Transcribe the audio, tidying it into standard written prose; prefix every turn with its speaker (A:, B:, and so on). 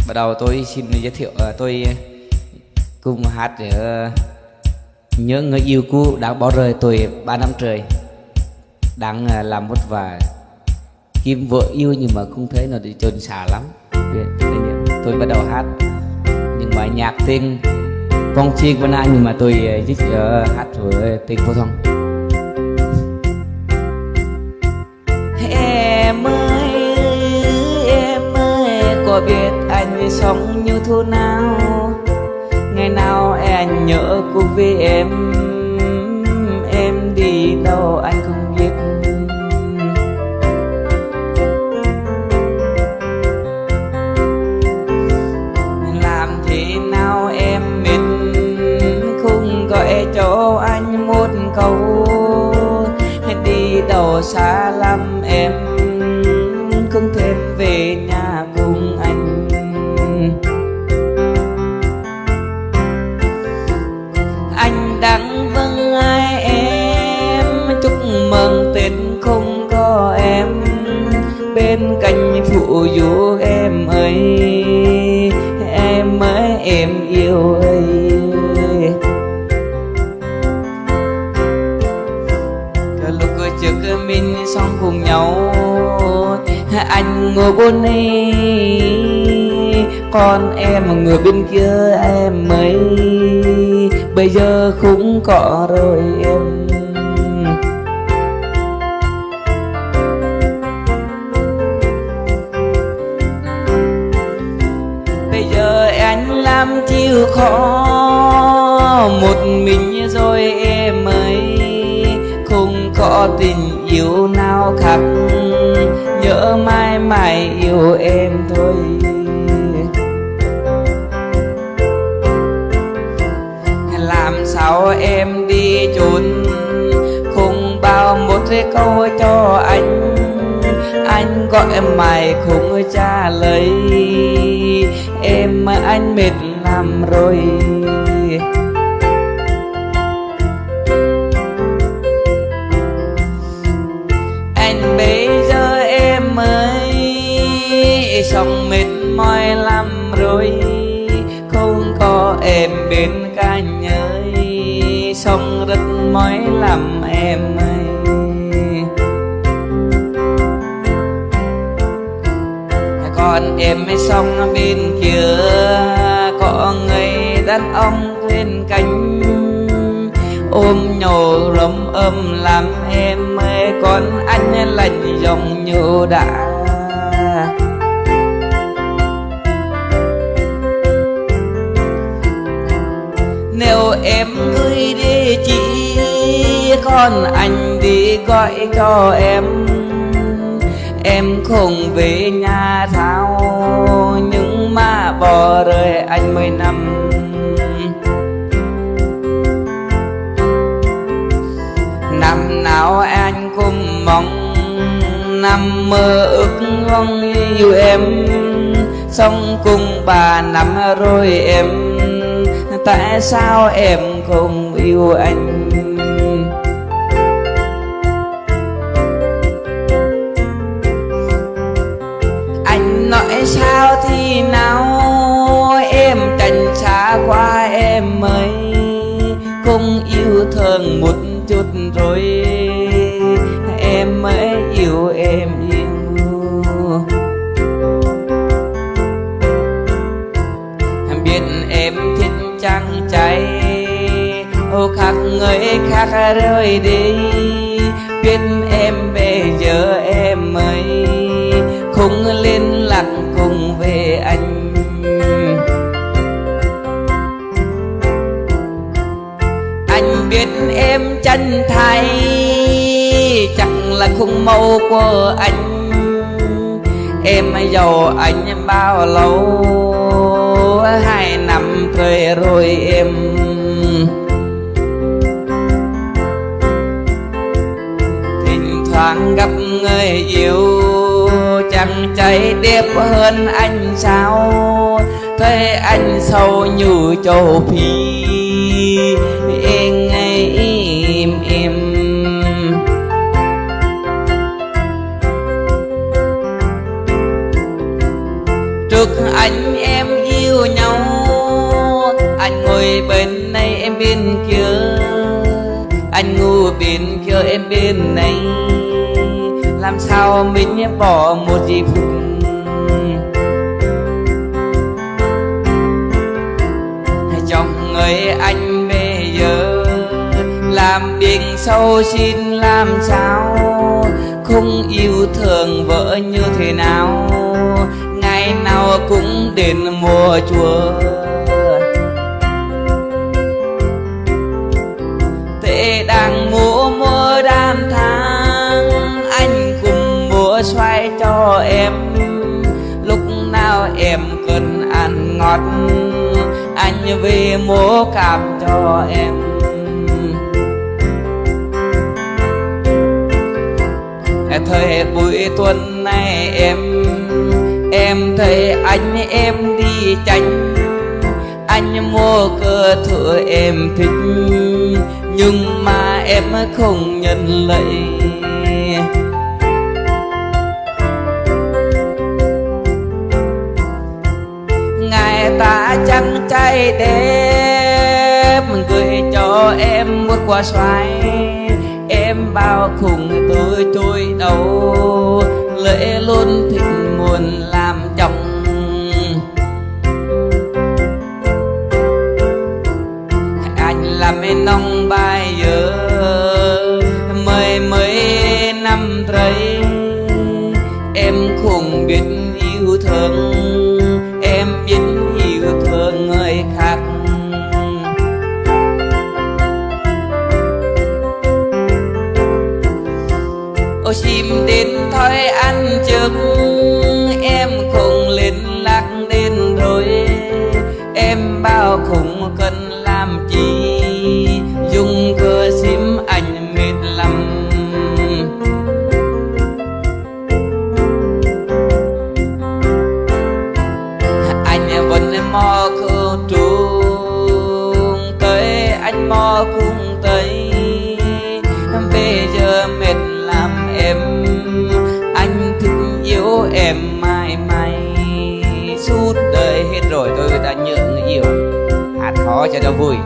A: Bắt đầu tôi xin giới thiệu tôi cùng hát để nhớ người yêu cũ đã bỏ rơi tôi 3 năm trời, đang làm vất vả kiếm vợ yêu nhưng mà không thấy nó đi trơn xà lắm. Tôi bắt đầu hát những bài nhạc tên con chiên con ai nhưng mà tôi hát với tên phổ thông. Em ơi có biết anh sống như thế nào, ngày nào anh nhớ cô với em đi đâu anh không biết. Làm thế nào em biết không gọi cho anh một câu, đi đâu xa lắm em không thêm về nhà cùng anh. Anh đang vâng ai em chúc mừng Tết không có em bên cạnh phụ giúp em ơi, em yêu ơi. Lúc trước mình sống cùng nhau anh ngồi bên đây còn em người bên kia em ơi, bây giờ không có rồi em. Bây giờ anh làm chịu khó một mình rồi em ơi, không có tình yêu nào khác, nhớ mãi mãi yêu em thôi. Làm sao em đi trốn không bao một cái câu cho anh gọi em mày không trả lời em, anh mệt lắm rồi. Anh bây giờ em ơi sống mệt mỏi lắm rồi, không có em bên cạnh ơi, sống rất mỏi lắm em ơi. Còn em mới sống bên kia có người đàn ông bên cạnh ôm nhổ lấm làm em ơi, còn anh lạnh dòng như đã. Nếu em gửi địa chỉ còn anh đi gọi cho em không về nhà thao nhưng mà bỏ rơi anh 10 năm. Năm nào anh cũng mong năm mơ ước mong yêu em, sống cùng 3 năm rồi em, tại sao em không yêu anh. Anh nói sao thì nào em tránh xa qua em ơi, không yêu thương một chút rồi em mới yêu em yêu. Biết em thích chàng trai khác người khác rời đi, biết em bây giờ em ơi không liên lạc cùng về anh. Anh biết em chân thay chẳng là khung mẫu của anh, em giàu anh bao lâu 2 năm trời rồi em. Thỉnh thoảng gặp người yêu chẳng cháy đẹp hơn anh sao, thấy anh sâu như châu Phi em em. Trước Anh em yêu nhau, anh ngồi bên này em bên kia, anh ngủ bên kia em bên này, làm sao mình bỏ một giây phút. Trong người anh bây giờ làm biển sâu xin làm sao, không yêu thương vợ như thế nào, ngày nào cũng đến mùa chùa. Thế đang mùa đàn tháng, anh cùng múa xoay cho em, lúc nào em cần ăn ngọt, anh về múa cam cho em. Thời buổi tuần này em thấy anh em đi chánh, anh mua cơ thử em thích, nhưng mà em không nhận lấy. Ngài ta chẳng cháy đẹp gửi cho em một quả xoài, em bao khùng tôi trôi đầu, lễ luôn thích muốn làm chồng. Anh làm em nông bài giờ mấy năm rồi, em không biết yêu thương, em biết yêu thương người khác. Ôi chim đến thôi ăn trước, em không liên lạc đến rồi, em bao không cần làm chi, dùng cơ sim anh mệt lắm. Anh vẫn mò khâu trùng tới, anh mò cùng tới, bây giờ mệt làm em, anh thích yêu em mãi mãi, suốt đời hết rồi tôi đã nhớ người yêu, hát khó cho nó vui.